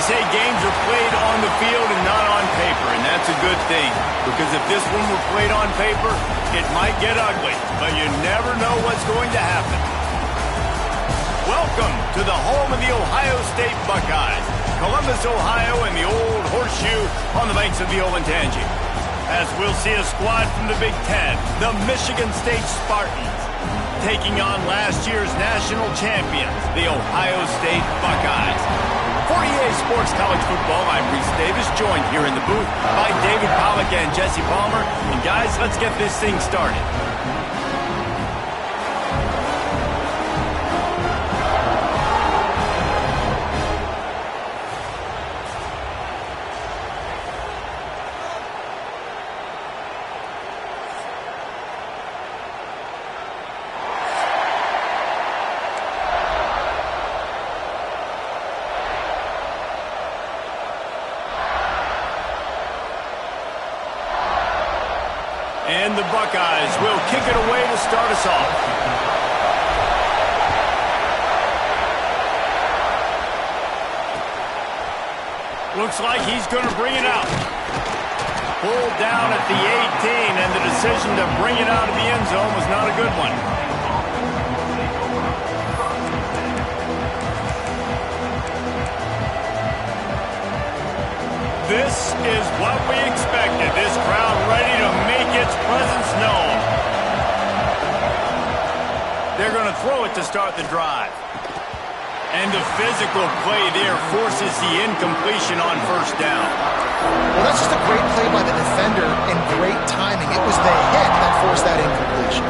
say games are played on the field and not on paper, and that's a good thing. Because if this one were played on paper, it might get ugly, but you never know what's going to happen. Welcome to the home of the Ohio State Buckeyes, Columbus, Ohio, and the old horseshoe on the banks of the Olentangy. As we'll see a squad from the Big Ten, the Michigan State Spartans, taking on last year's national champions, the Ohio State Buckeyes. For EA Sports College Football, I'm Reese Davis, joined here in the booth by David Pollack and Jesse Palmer. And guys, let's get this thing started. And the Buckeyes will kick it away to start us off. Looks like he's going to bring it out. Pulled down at the 18, and the decision to bring it out of the end zone was not a good one. This is what we expected. This crowd ready to make its presence known. They're going to throw it to start the drive. And the physical play there forces the incompletion on first down. Well, that's just a great play by the defender and great timing. It was the hit that forced that incompletion.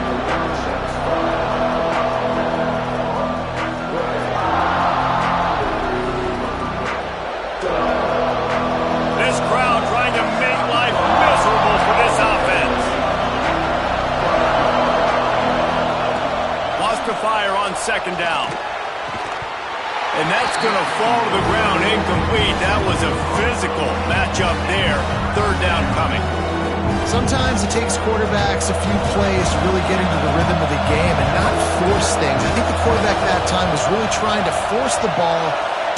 Fire on second down. And that's going to fall to the ground incomplete. That was a physical matchup there. Third down coming. Sometimes it takes quarterbacks a few plays to really get into the rhythm of the game and not force things. I think the quarterback that time was really trying to force the ball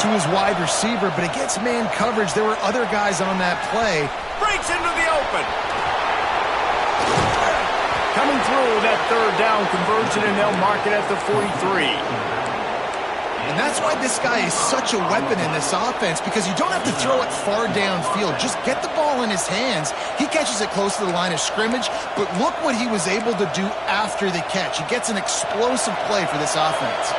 to his wide receiver, but against man coverage, there were other guys on that play. Breaks into the open. Coming through that third down conversion, and they'll mark it at the 43. And that's why this guy is such a weapon in this offense, because you don't have to throw it far downfield. Just get the ball in his hands. He catches it close to the line of scrimmage, but look what he was able to do after the catch. He gets an explosive play for this offense.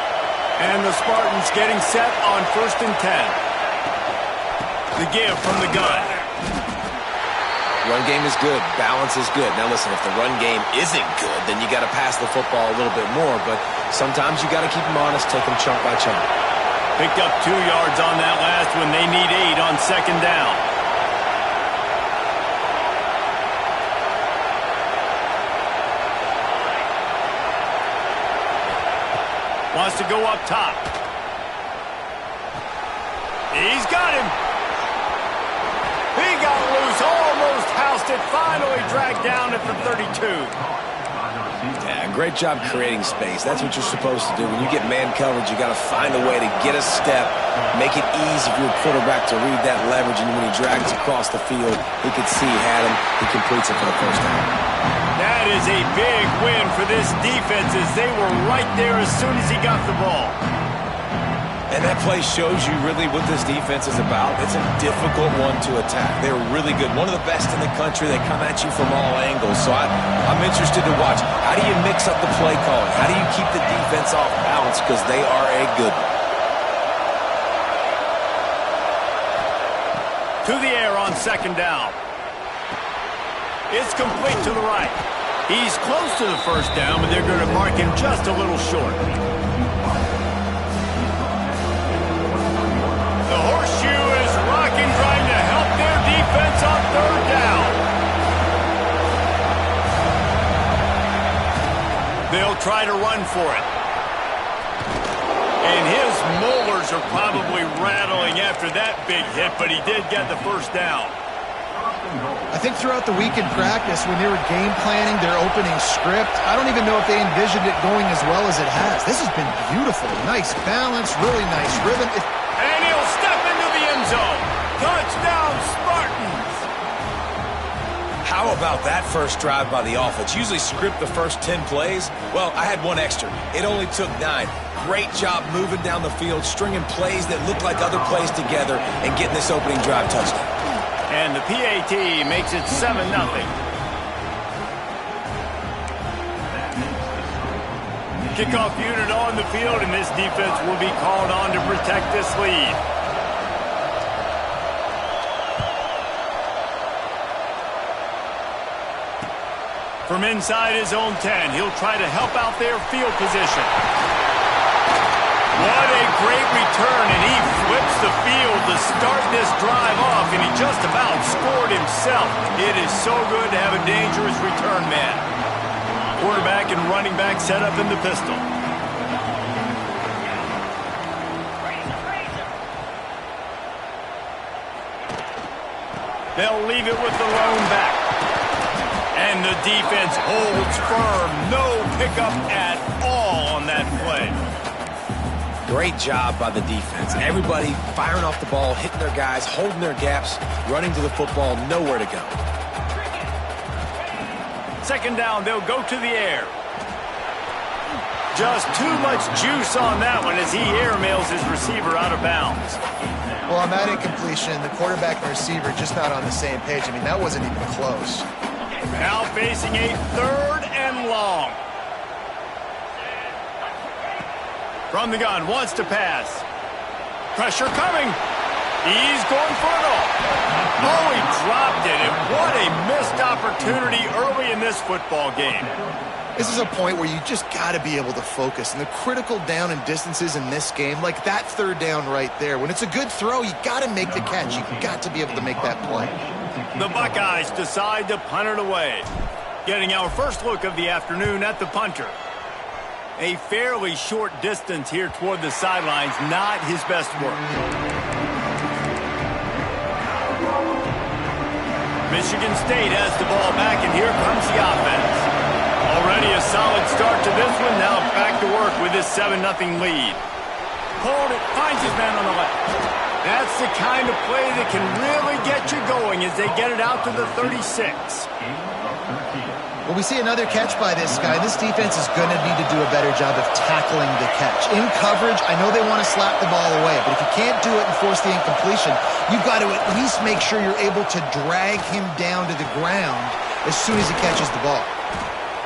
And the Spartans getting set on 1st and 10. The give from the gun. Run game is good. Balance is good. Now listen, if the run game isn't good, then you got to pass the football a little bit more. But sometimes you got to keep them honest, take them chunk by chunk. Picked up 2 yards on that last one. They need 8 on second down. Wants to go up top. He's got him. He got loose, almost housed it, finally dragged down at the 32. Yeah, great job creating space. That's what you're supposed to do. When you get man coverage, you got to find a way to get a step, make it easy for your quarterback to read that leverage, and when he drags across the field, he could see he had him. He completes it for the first down. That is a big win for this defense, as they were right there as soon as he got the ball. And that play shows you really what this defense is about. It's a difficult one to attack. They're really good. One of the best in the country. They come at you from all angles. So I'm interested to watch. How do you mix up the play calling? How do you keep the defense off balance? Because they are a good one. To the air on second down. It's complete to the right. He's close to the first down, but they're going to mark him just a little short. The horseshoe is rocking, trying to help their defense on third down. They'll try to run for it. And his molars are probably rattling after that big hit, but he did get the first down. I think throughout the week in practice, when they were game planning their opening script, I don't even know if they envisioned it going as well as it has. This has been beautiful. Nice balance, really nice rhythm. And he'll step into the end end zone. Touchdown, Spartans! How about that first drive by the offense? Usually script the first 10 plays. Well, I had one extra. It only took 9. Great job moving down the field, stringing plays that look like other plays together, and getting this opening drive touchdown. And the PAT makes it 7-0. Kickoff unit on the field, and this defense will be called on to protect this lead. From inside his own 10, he'll try to help out their field position. What a great return, and he flips the field to start this drive off, and he just about scored himself. It is so good to have a dangerous return man. Quarterback and running back set up in the pistol. They'll leave it with the lone back. And the defense holds firm. No pickup at all on that play. Great job by the defense. Everybody firing off the ball, hitting their guys, holding their gaps, running to the football, nowhere to go. Second down, they'll go to the air. Just too much juice on that one as he airmails his receiver out of bounds. Well, on that incompletion, the quarterback and receiver just not on the same page. I mean, that wasn't even close. Now facing a 3rd and long. From the gun, wants to pass. Pressure coming. He's going for it all. Oh, he dropped it, and what a missed opportunity early in this football game. This is a point where you just got to be able to focus. And the critical down and distances in this game, like that 3rd down right there, when it's a good throw, you got to make the catch. You got to be able to make that play. The Buckeyes decide to punt it away. Getting our first look of the afternoon at the punter. A fairly short distance here toward the sidelines, not his best work. Michigan State has the ball back, and here comes the offense. Already a solid start to this one. Now back to work with this 7-0 lead. Hold it, finds his man on the left. That's the kind of play that can really get you going as they get it out to the 36. Well, we see another catch by this guy. This defense is going to need to do a better job of tackling the catch. In coverage, I know they want to slap the ball away, but if you can't do it and force the incompletion, you've got to at least make sure you're able to drag him down to the ground as soon as he catches the ball.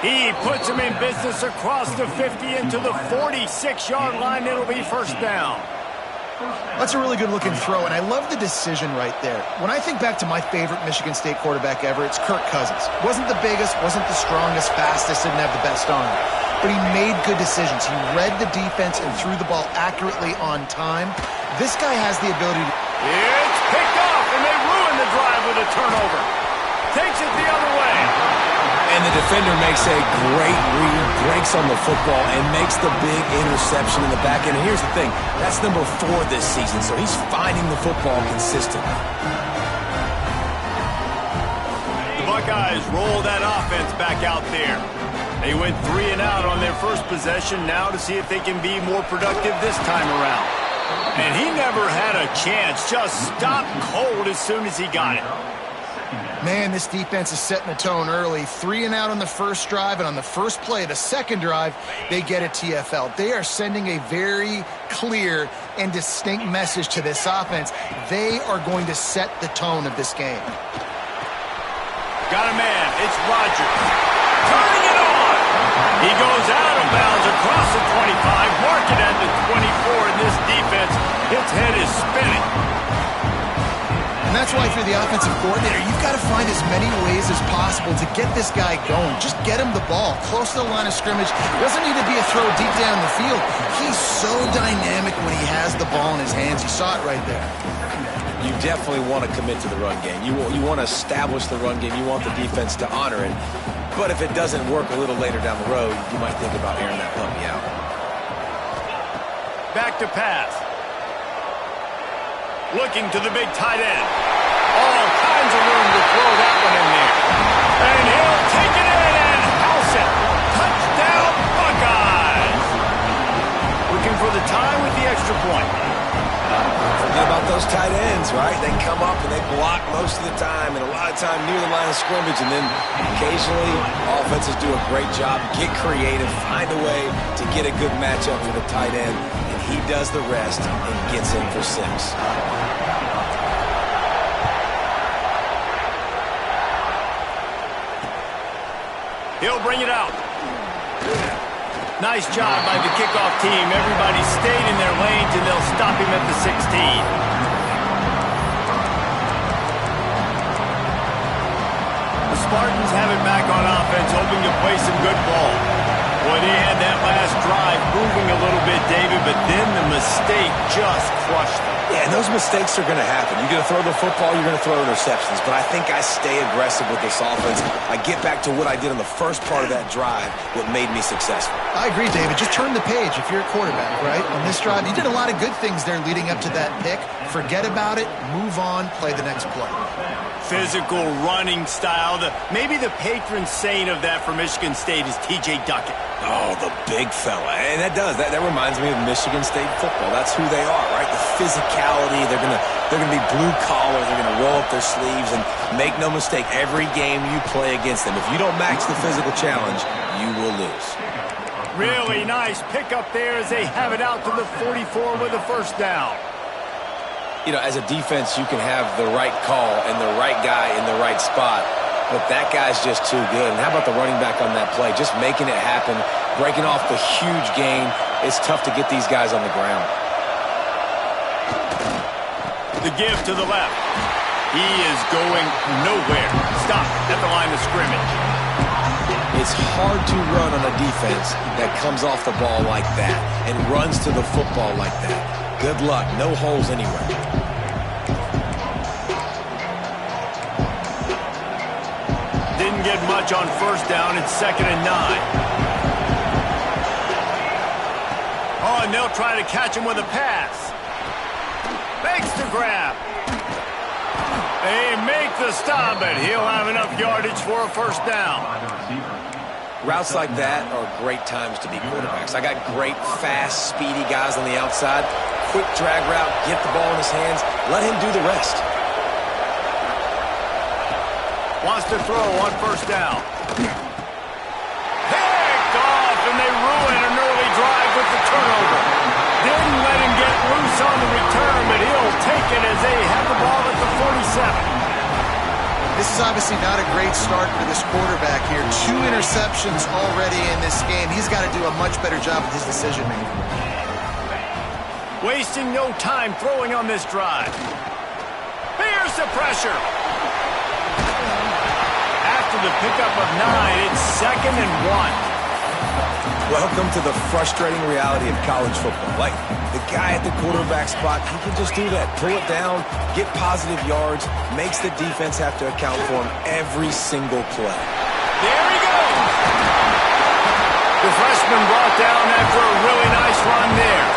He puts him in business across the 50 into the 46-yard line. It'll be first down. That's a really good-looking throw, and I love the decision right there. When I think back to my favorite Michigan State quarterback ever, it's Kirk Cousins. Wasn't the biggest, wasn't the strongest, fastest, didn't have the best arm. But he made good decisions. He read the defense and threw the ball accurately on time. This guy has the ability to... It's picked off, and they ruin the drive with a turnover. Takes it the other way. And the defender makes a great read, breaks on the football, and makes the big interception in the back end. And here's the thing, that's number 4 this season, so he's finding the football consistently. The Buckeyes roll that offense back out there. They went 3 and out on their first possession, now to see if they can be more productive this time around. And he never had a chance, just stopped cold as soon as he got it. Man, this defense is setting the tone early. 3 and out on the first drive, and on the first play of the second drive, they get a TFL. They are sending a very clear and distinct message to this offense. They are going to set the tone of this game. Got a man. It's Rodgers. Turning it on. He goes out of bounds across the 25, mark it at the 24, and this defense, its head is spinning. And that's why if you're the offensive coordinator, you've got to find as many ways as possible to get this guy going. Just get him the ball close to the line of scrimmage. It doesn't need to be a throw deep down the field. He's so dynamic when he has the ball in his hands. You saw it right there. You definitely want to commit to the run game. You want to establish the run game. You want the defense to honor it. But if it doesn't work a little later down the road, you might think about airing that puppy out. Back to pass. Looking to the big tight end. All kinds of room to throw that one in there. And he'll take it in and house it. Touchdown, Buckeyes. Looking for the tie with the extra point. Forget about those tight ends, right? They come up and they block most of the time, and a lot of time near the line of scrimmage, and then occasionally offenses do a great job, get creative, find a way to get a good matchup for the tight end, and he does the rest and gets in for 6. He'll bring it out. Nice job by the kickoff team. Everybody stayed in their lanes, and they'll stop him at the 16. The Spartans have it back on offense, hoping to play some good ball. Boy, they had that last drive moving a little bit, David, but then the mistake just crushed them. Yeah, and those mistakes are going to happen. You're going to throw the football, you're going to throw interceptions. But I think I stay aggressive with this offense. I get back to what I did on the first part of that drive, what made me successful. I agree, David. Just turn the page if you're a quarterback, right? On this drive, you did a lot of good things there leading up to that pick. Forget about it, move on, play the next play. Physical running style. Maybe the patron saint of that for Michigan State is T.J. Duckett. Oh, the big fella. And that reminds me of Michigan State football. That's who they are, right? The physicality. They're gonna be blue collar. They're gonna roll up their sleeves, and make no mistake, every game you play against them, if you don't match the physical challenge, you will lose. Really nice pickup there as they have it out to the 44 with a first down. You know, as a defense, you can have the right call and the right guy in the right spot, but that guy's just too good. And how about the running back on that play? Just making it happen, breaking off the huge gain. It's tough to get these guys on the ground. The give to the left. He is going nowhere. Stop at the line of scrimmage. It's hard to run on a defense that comes off the ball like that and runs to the football like that. Good luck. No holes anywhere. Didn't get much on first down. It's 2nd and 9. Oh, and they'll try to catch him with a pass. Makes the grab. They make the stop, but he'll have enough yardage for a first down. Routes like that are great times to be quarterbacks. I got great, fast, speedy guys on the outside. Quick drag route, get the ball in his hands, let him do the rest. Wants to throw on first down. Picked off, and they ruin an early drive with the turnover. Didn't let him get loose on the return, but he'll take it as they have the ball at the 47. This is obviously not a great start for this quarterback here. 2 interceptions already in this game. He's got to do a much better job with his decision-making. Wasting no time throwing on this drive. Here's the pressure. After the pickup of 9, it's 2nd and 1. Welcome to the frustrating reality of college football. Like, the guy at the quarterback spot, he can just do that. Pull it down, get positive yards, makes the defense have to account for him every single play. There he goes. The freshman brought down after a really nice run there.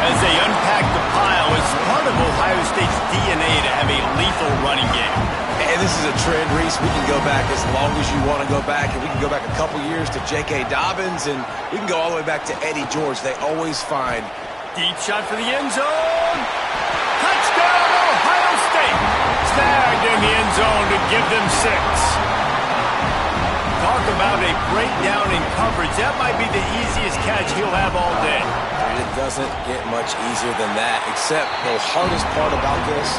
As they unpack the pile, it's part of Ohio State's DNA to have a lethal running game. And this is a trend, Reese. We can go back as long as you want to go back, and we can go back a couple years to J.K. Dobbins, and we can go all the way back to Eddie George. They always find. Deep shot for the end zone. Touchdown, Ohio State. Snagged in the end zone to give them 6. Talk about a breakdown in coverage. That might be the easiest catch he'll have all day. It doesn't get much easier than that, except the hardest part about this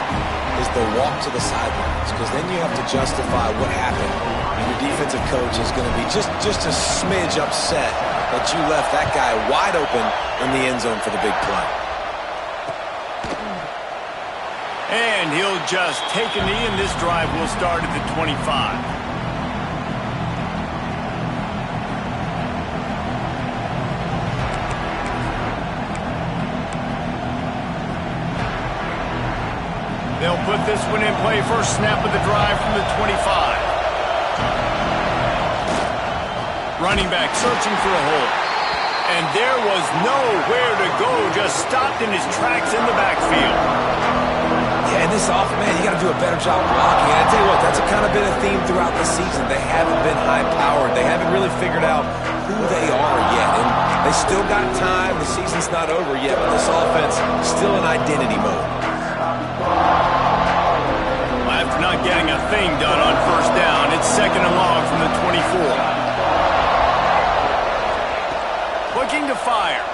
is the walk to the sidelines, because then you have to justify what happened. And your defensive coach is going to be just a smidge upset that you left that guy wide open in the end zone for the big play. And he'll just take a knee, and this drive will start at the 25. They'll put this one in play. First snap of the drive from the 25. Running back searching for a hole. And there was nowhere to go. Just stopped in his tracks in the backfield. Yeah, and this offense, man, you got to do a better job blocking. And I tell you what, that's kind of been a theme throughout the season. They haven't been high-powered. They haven't really figured out who they are yet. And They still got time. The season's not over yet, but this offense still in identity mode. After not getting a thing done on first down, it's 2nd and long from the 24. Looking to fire.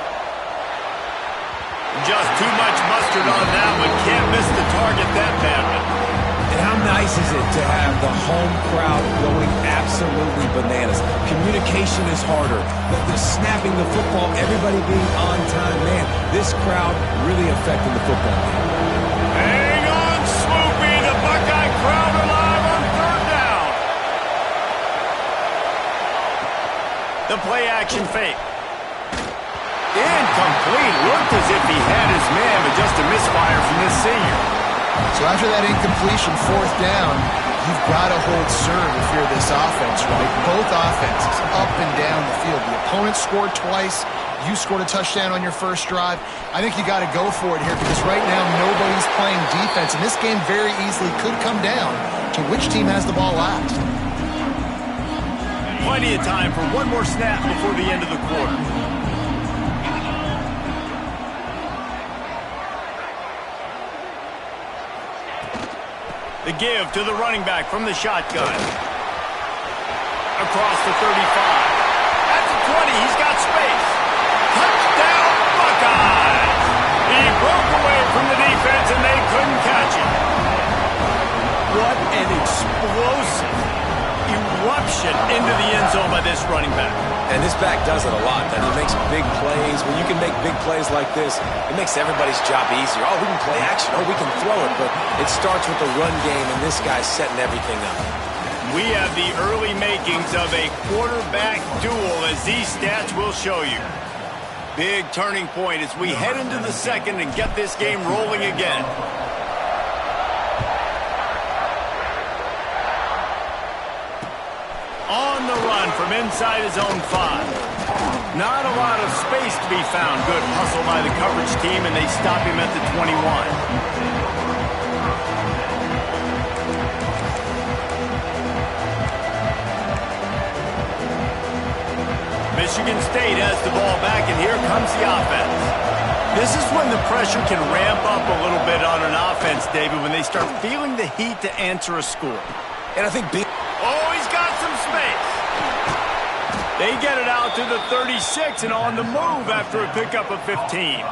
Just too much mustard on that one. Can't miss the target that badly. And how nice is it to have the home crowd going absolutely bananas? Communication is harder. The snapping the football, everybody being on time. Man, this crowd really affecting the football game. Hang on, Swoopy. The Buckeye crowd alive on 3rd down. The play action fake. Incomplete. Looked as if he had his man, but just a misfire from this senior. So after that incompletion, 4th down, you've got to hold serve if you're this offense, right? Both offenses up and down the field. The opponent scored twice. You scored a touchdown on your first drive. I think you got to go for it here because right now nobody's playing defense, and this game very easily could come down to which team has the ball last. Plenty of time for one more snap before the end of the quarter. The give to the running back from the shotgun. Across the 35. At the 20, he's got space. Touchdown, Buckeyes! He broke away from the defense and they couldn't catch him. What an explosive eruption into the end zone by this running back. And this back does it a lot, man. He makes big plays. When you can make big plays like this, it makes everybody's job easier. Oh, we can play action. Oh, we can throw it. But it starts with the run game, and this guy's setting everything up. We have the early makings of a quarterback duel, as these stats will show you. Big turning point as we head into the 2nd and get this game rolling again. On the run from inside his own 5. Not a lot of space to be found. Good hustle by the coverage team, and they stop him at the 21. Michigan State has the ball back, and here comes the offense. This is when the pressure can ramp up a little bit on an offense, David, when they start feeling the heat to answer a score. And I think oh, he's got some space. They get it out to the 36 and on the move after a pickup of 15.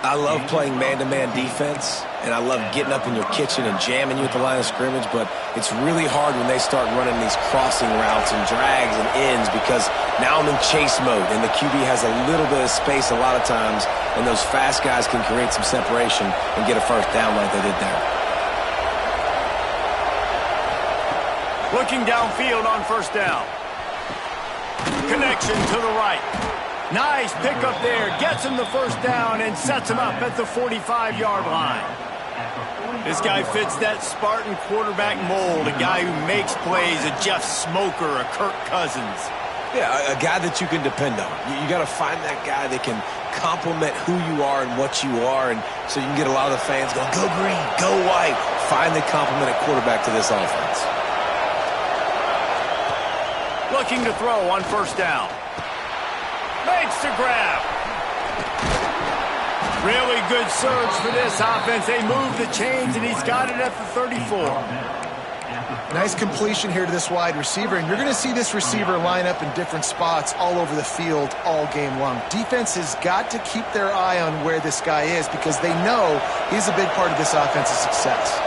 I love playing man-to-man defense, and I love getting up in your kitchen and jamming you at the line of scrimmage, but it's really hard when they start running these crossing routes and drags and ends because now I'm in chase mode, and the QB has a little bit of space a lot of times, and those fast guys can create some separation and get a first down like they did there. Looking downfield on first down. Connection to the right. Nice pickup there. Gets him the first down and sets him up at the 45-yard line. This guy fits that Spartan quarterback mold. A guy who makes plays, a Jeff Smoker, a Kirk Cousins. Yeah, a guy that you can depend on. You got to find that guy that can complement who you are and what you are, and so you can get a lot of the fans going, go green, go white. Find the complement at quarterback to this offense. Looking to throw on first down. Makes the grab. Really good surge for this offense. They move the chains, and he's got it at the 34. Nice completion here to this wide receiver, and you're going to see this receiver line up in different spots all over the field all game long. Defense has got to keep their eye on where this guy is because they know he's a big part of this offense's success.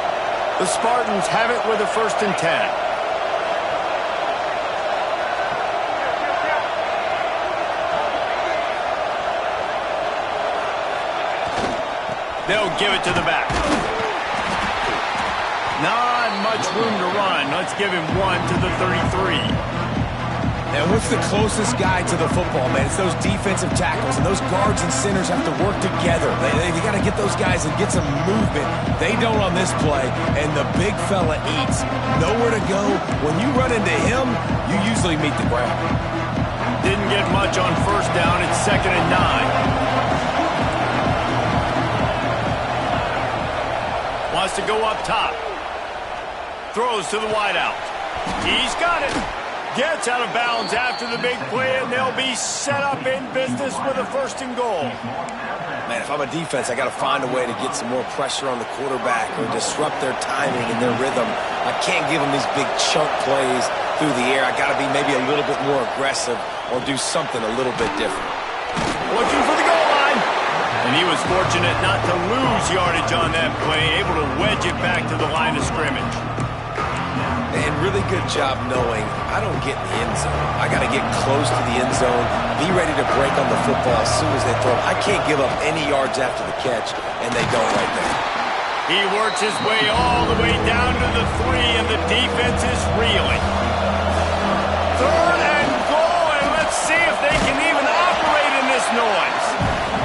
The Spartans have it with a 1st and 10. They'll give it to the back. Not much room to run. Let's give him one to the 33. And what's the closest guy to the football, man? It's those defensive tackles, and those guards and centers have to work together. You got to get those guys and get some movement. They don't on this play, and the big fella eats. Nowhere to go. When you run into him, you usually meet the ground. Didn't get much on first down. It's 2nd and 9. Wants to go up top. Throws to the wideout. He's got it. Gets out of bounds after the big play, and they'll be set up in business with a 1st and goal. Man, if I'm a defense, I got to find a way to get some more pressure on the quarterback or disrupt their timing and their rhythm. I can't give them these big chunk plays through the air. I got to be maybe a little bit more aggressive or do something a little bit different. Looking for the goal line. And he was fortunate not to lose yardage on that play, able to wedge it back to the line of scrimmage. And really good job knowing I don't get in the end zone. I got to get close to the end zone, be ready to break on the football as soon as they throw it. I can't give up any yards after the catch, and they don't right there. He works his way all the way down to the 3, and the defense is reeling. 3rd and goal, and let's see if they can even operate in this noise.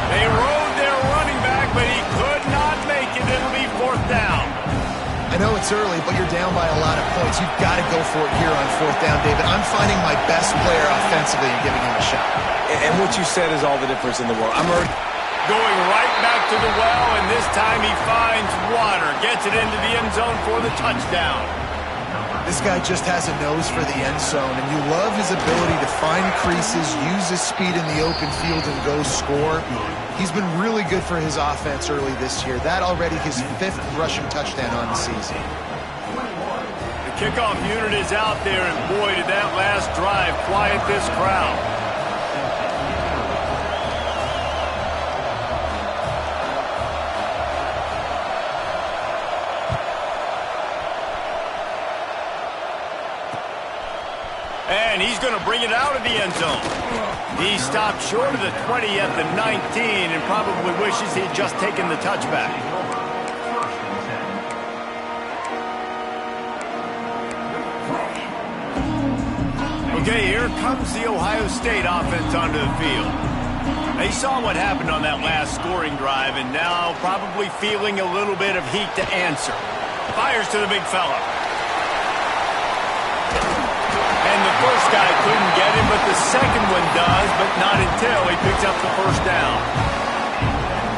They rode their running back, but he could not make it. It'll be 4th down. I know it's early, but you're down by a lot of points. You've got to go for it here on 4th down, David. I'm finding my best player offensively and giving him a shot. And what you said is all the difference in the world. I'm already going right back to the well, and this time he finds water. Gets it into the end zone for the touchdown. This guy just has a nose for the end zone, and you love his ability to find creases, use his speed in the open field, and go score. He's been really good for his offense early this year. That already his 5th rushing touchdown on the season. The kickoff unit is out there, and boy, did that last drive quiet this crowd. And he's going to bring it out of the end zone. He stopped short of the 20 at the 19 and probably wishes he'd just taken the touchback. Okay, here comes the Ohio State offense onto the field. They saw what happened on that last scoring drive and now probably feeling a little bit of heat to answer. Fires to the big fella. And the first guy couldn't get him, but the second one does, but not until he picks up the 1st down.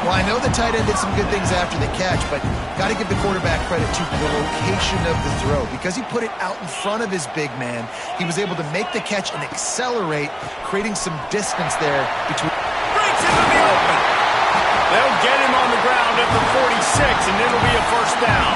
Well, I know the tight end did some good things after the catch, but got to give the quarterback credit to the location of the throw. Because he put it out in front of his big man, he was able to make the catch and accelerate, creating some distance there between. Breaks into the open. They'll get him on the ground at the 46, and it'll be a 1st down.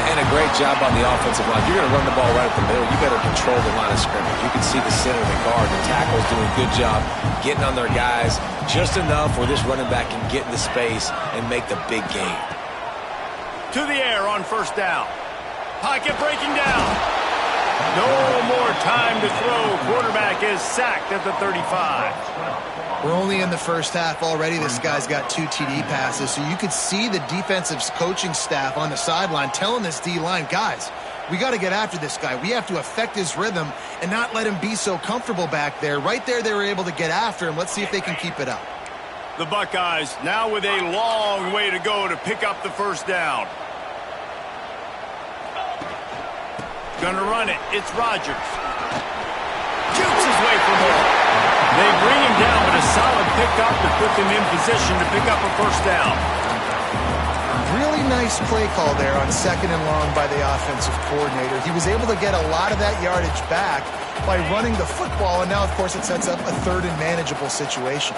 And a great job on the offensive line. You're going to run the ball right at the middle. You better control the line of scrimmage. You can see the center of the guard. The tackle's doing a good job getting on their guys just enough where this running back can get into space and make the big game. To the air on 1st down. Pocket breaking down. No more time to throw. Quarterback is sacked at the 35. We're only in the 1st half already. This guy's got 2 TD passes, so you could see the defensive coaching staff on the sideline telling this D-line, guys, we got to get after this guy. We have to affect his rhythm and not let him be so comfortable back there. Right there, they were able to get after him. Let's see if they can keep it up. The Buckeyes now with a long way to go to pick up the 1st down. Gonna run it. It's Rodgers. Jukes his way for more. They bring him down, but a solid pickup to put them in position to pick up a 1st down. Really nice play call there on 2nd and long by the offensive coordinator. He was able to get a lot of that yardage back by running the football, and now, of course, it sets up a 3rd and manageable situation.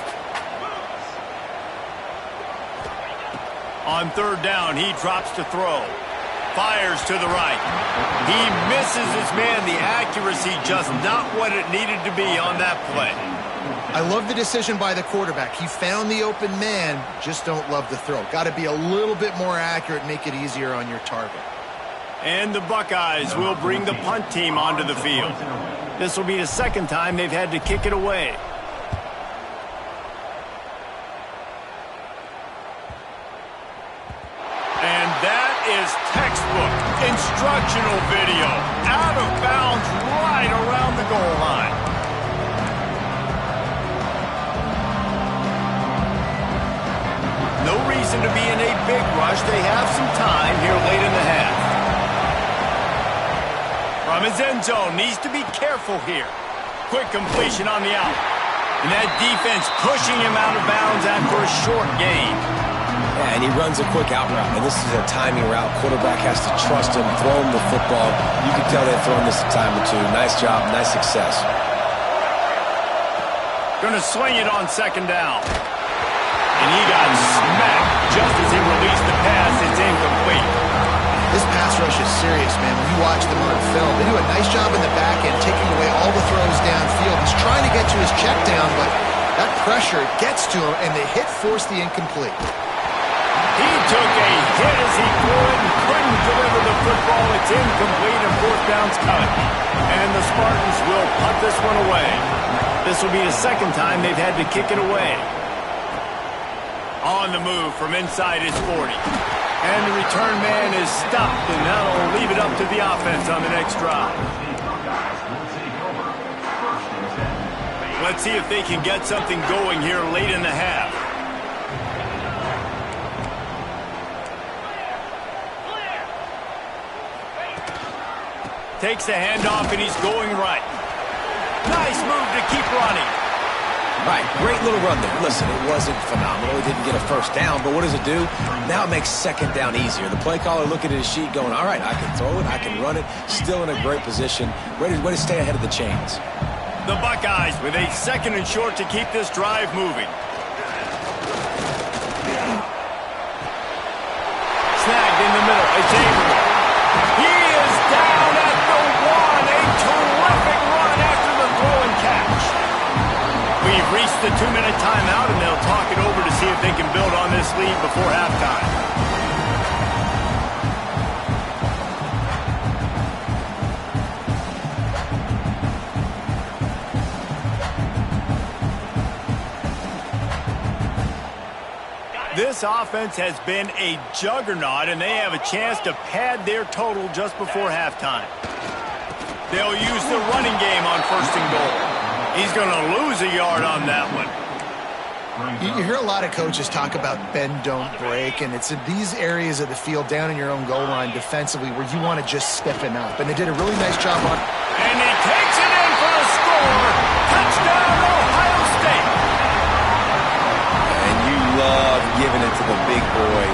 On 3rd down, he drops to throw. Fires to the right. He misses his man. The accuracy just not what it needed to be on that play. I love the decision by the quarterback. He found the open man, just don't love the throw. Got to be a little bit more accurate, make it easier on your target. And the Buckeyes will bring the punt team onto the field. This will be the 2nd time they've had to kick it away. And that is textbook instructional video. Out of bounds right around the goal line. No reason to be in a big rush. They have some time here late in the half. From his end zone, needs to be careful here. Quick completion on the out. And that defense pushing him out of bounds after a short gain. Yeah, And he runs a quick out route, and this is a timing route. Quarterback has to trust him, throw him the football. You can tell they've thrown this a time or two. Nice job, nice success. Going to swing it on second down. And he got smacked just as he released the pass. It's incomplete. This pass rush is serious, man. When you watch them on film, they do a nice job in the back end, taking away all the throws downfield. He's trying to get to his check down, but that pressure gets to him, and the hit forced the incomplete. He took a hit as he threw it and couldn't deliver the football. It's incomplete, and fourth down's cut. And the Spartans will punt this one away. This will be the second time they've had to kick it away. On the move from inside his 40. And the return man is stopped, and that'll leave it up to the offense on the next drive. Let's see if they can get something going here late in the half. Takes the handoff, and he's going right. Nice move to keep running. Right, great little run there. Listen, it wasn't phenomenal. He didn't get a first down, but what does it do? Now it makes second down easier. The play caller looking at his sheet going, all right, I can throw it, I can run it. Still in a great position. Ready to stay ahead of the chains. The Buckeyes with a second and short to keep this drive moving. Snagged in the middle. It's Avery. He is down at the one. A terrific run after the throw and catch. We've reached the 2-minute timeout, and they'll talk it over to see if they can build on this lead before halftime. This offense has been a juggernaut, and they have a chance to pad their total just before halftime. They'll use the running game on first and goal. He's going to lose a yard on that one. You hear a lot of coaches talk about bend, don't break, and it's in these areas of the field down in your own goal line defensively where you want to just stiffen up. And they did a really nice job on it. And he takes it in for a score. Touchdown, Ohio State. And you love giving it to the big boy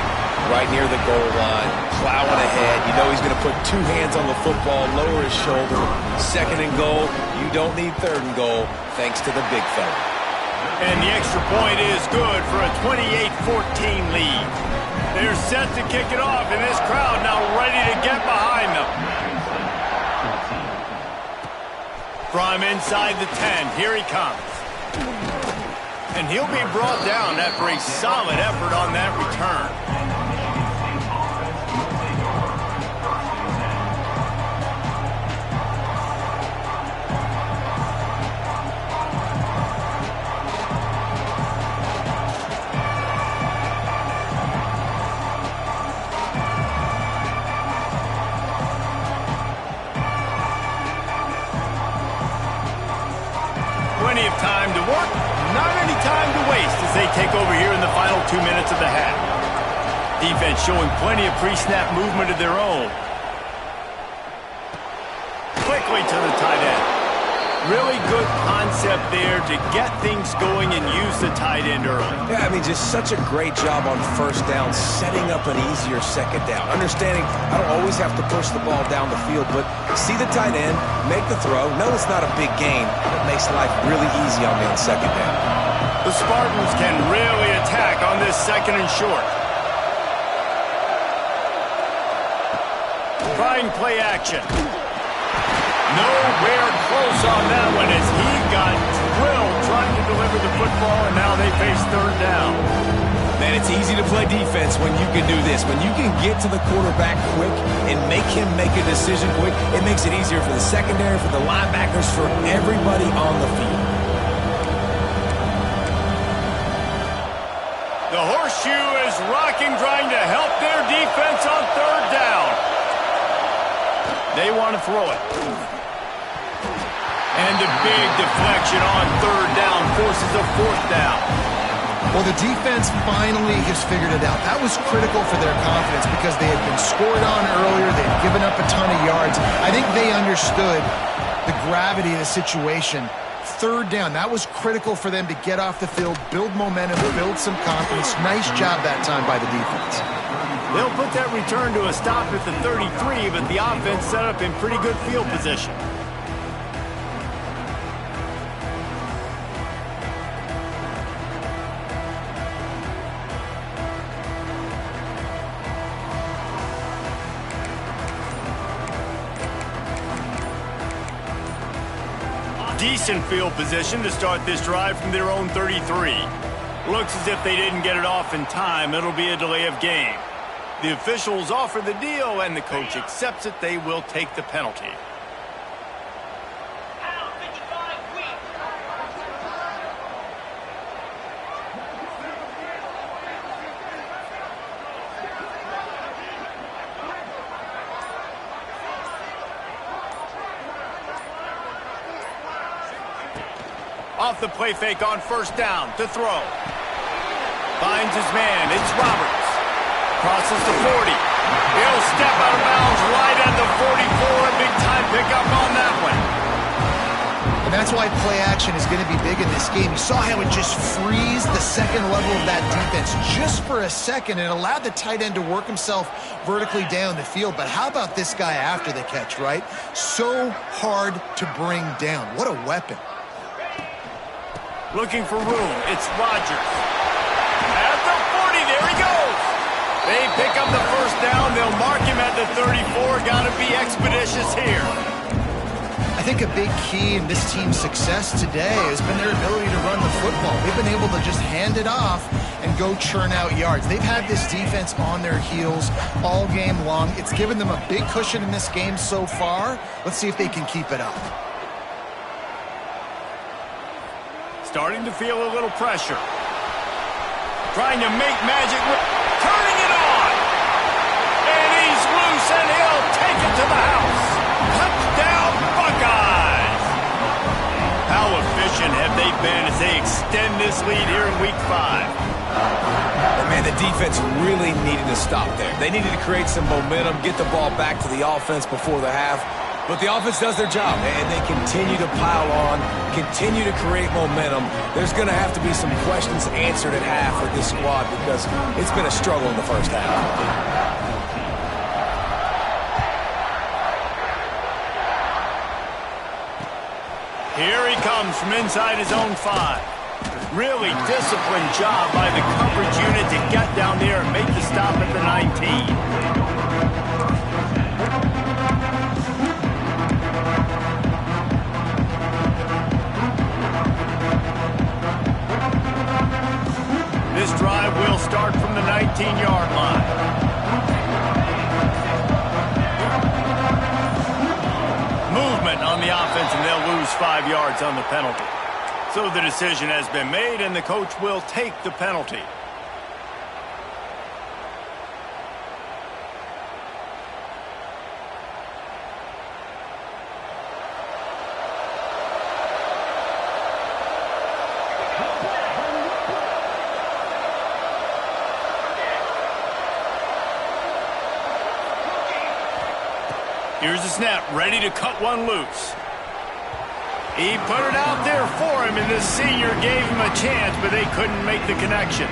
right near the goal line, plowing ahead. You know he's going to put two hands on the football, lower his shoulder. Second and goal. You don't need third and goal thanks to the big fella. And the extra point is good for a 28-14 lead. They're set to kick it off, and this crowd now ready to get behind them. From inside the 10, here he comes. And he'll be brought down after a solid effort on that return. 'Plenty of time to work, not any time to waste as they take over here in the final 2 minutes of the half. Defense showing plenty of pre-snap movement of their own. Quickly to the tight end. Really good concept there to get things going and use the tight end early. Yeah, I mean, just such a great job on first down, setting up an easier second down. Understanding I don't always have to push the ball down the field, but see the tight end, make the throw. No, it's not a big gain. It makes life really easy on me on second down. The Spartans can really attack on this second and short. Trying play action. Nowhere close on that one as he got drilled trying to deliver the football, and now they face third down. Man, it's easy to play defense when you can do this. When you can get to the quarterback quick and make him make a decision quick, it makes it easier for the secondary, for the linebackers, for everybody on the field. The horseshoe is rocking, trying to help their defense on third down. They want to throw it. And a big deflection on third down forces a fourth down. Well, the defense finally has figured it out. That was critical for their confidence because they had been scored on earlier. They had given up a ton of yards. I think they understood the gravity of the situation. third down, that was critical for them to get off the field, build momentum, build some confidence. Nice job that time by the defense. They'll put that return to a stop at the 33, but the offense set up in pretty good field position. Decent field position to start this drive from their own 33. Looks as if they didn't get it off in time. It'll be a delay of game. The officials offer the deal, and the coach accepts it. They will take the penalty. Off the play fake on first down to throw. Finds his man. It's Roberts. Crosses the 40. He'll step out of bounds right at the 44. A big time pickup on that one. And that's why play action is going to be big in this game. You saw how it just frees the second level of that defense just for a second. It allowed the tight end to work himself vertically down the field. But how about this guy after the catch, right? So hard to bring down. What a weapon. Looking for room. It's Rodgers. At the 40, there he goes. They pick up the first down. They'll mark him at the 34. Got to be expeditious here. I think a big key in this team's success today has been their ability to run the football. They've been able to just hand it off and go churn out yards. They've had this defense on their heels all game long. It's given them a big cushion in this game so far. Let's see if they can keep it up. Starting to feel a little pressure. Trying to make magic. Turning it on. And he's loose, and he'll take it to the house. Touchdown, Buckeyes. How efficient have they been as they extend this lead here in Week 5? And man, the defense really needed to stop there. They needed to create some momentum, get the ball back to the offense before the half. But the offense does their job, and they continue to pile on, continue to create momentum. There's going to have to be some questions answered at half with this squad because it's been a struggle in the first half. Here he comes from inside his own 5. Really disciplined job by the coverage unit to get down there and make the stop at the 19. This drive will start from the 19-yard line. Movement on the offense, and they'll lose 5 yards on the penalty. So the decision has been made, and the coach will take the penalty. Here's the snap, ready to cut one loose. He put it out there for him, and the senior gave him a chance, but they couldn't make the connection.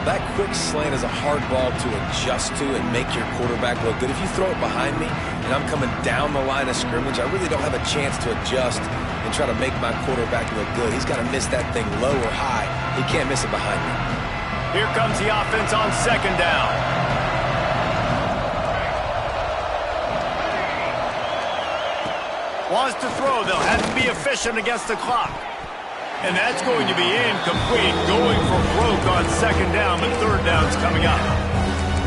That quick slant is a hard ball to adjust to and make your quarterback look good. If you throw it behind me and I'm coming down the line of scrimmage, I really don't have a chance to adjust and try to make my quarterback look good. He's got to miss that thing low or high. He can't miss it behind me. Here comes the offense on second down. Wants to throw. They'll have to be efficient against the clock. And that's going to be incomplete. Going for broke on second down, but third down's coming up.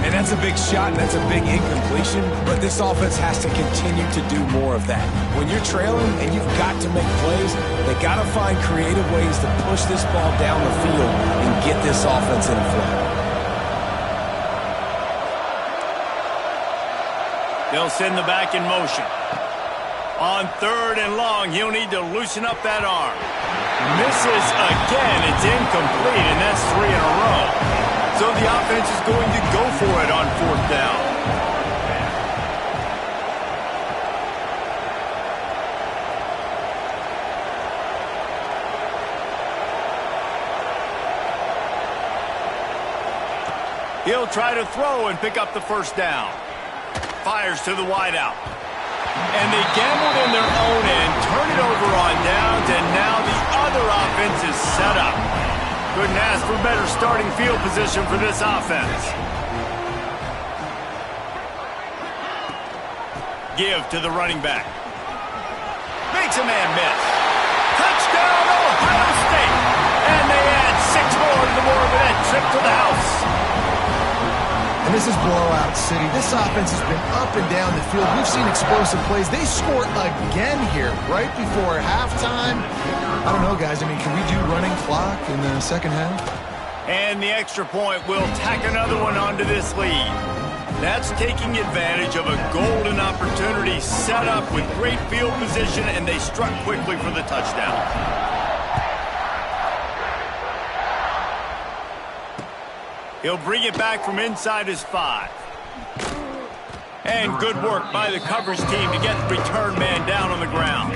And that's a big shot, and that's a big incompletion, but this offense has to continue to do more of that. When you're trailing and you've got to make plays, they got to find creative ways to push this ball down the field and get this offense in flow. They'll send the back in motion. On third and long, he'll need to loosen up that arm. Misses again. It's incomplete, and that's 3 in a row. So the offense is going to go for it on fourth down. He'll try to throw and pick up the first down. Fires to the wideout. And they gambled in their own end, turn it over on downs, and now the other offense is set up. Couldn't ask for better starting field position for this offense. Give to the running back. Makes a man miss. Touchdown, Ohio State! And they add 6 more to the Morbid trip to the house. And this is blowout city. This offense has been up and down the field. We've seen explosive plays. They score again here right before halftime. I don't know, guys. I mean, can we do running clock in the second half? And the extra point will tack another one onto this lead. That's taking advantage of a golden opportunity set up with great field position, and they struck quickly for the touchdown. He'll bring it back from inside his 5. And good work by the coverage team to get the return man down on the ground.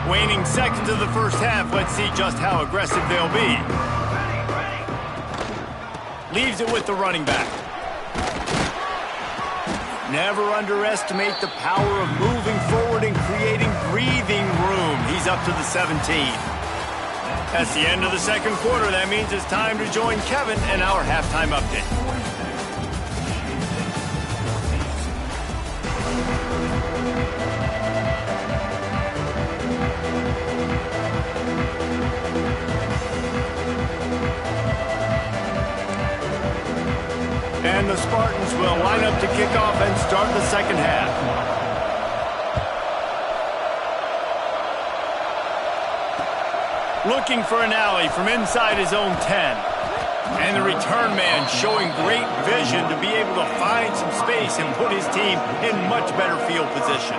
Waning seconds of the first half, let's see just how aggressive they'll be. Leaves it with the running back. Never underestimate the power of moving forward and creating breathing room. He's up to the 17. That's the end of the second quarter. That means it's time to join Kevin in our halftime update. And the Spartans will line up to kick off and start the second half. Looking for an alley from inside his own 10. And the return man showing great vision to be able to find some space and put his team in much better field position.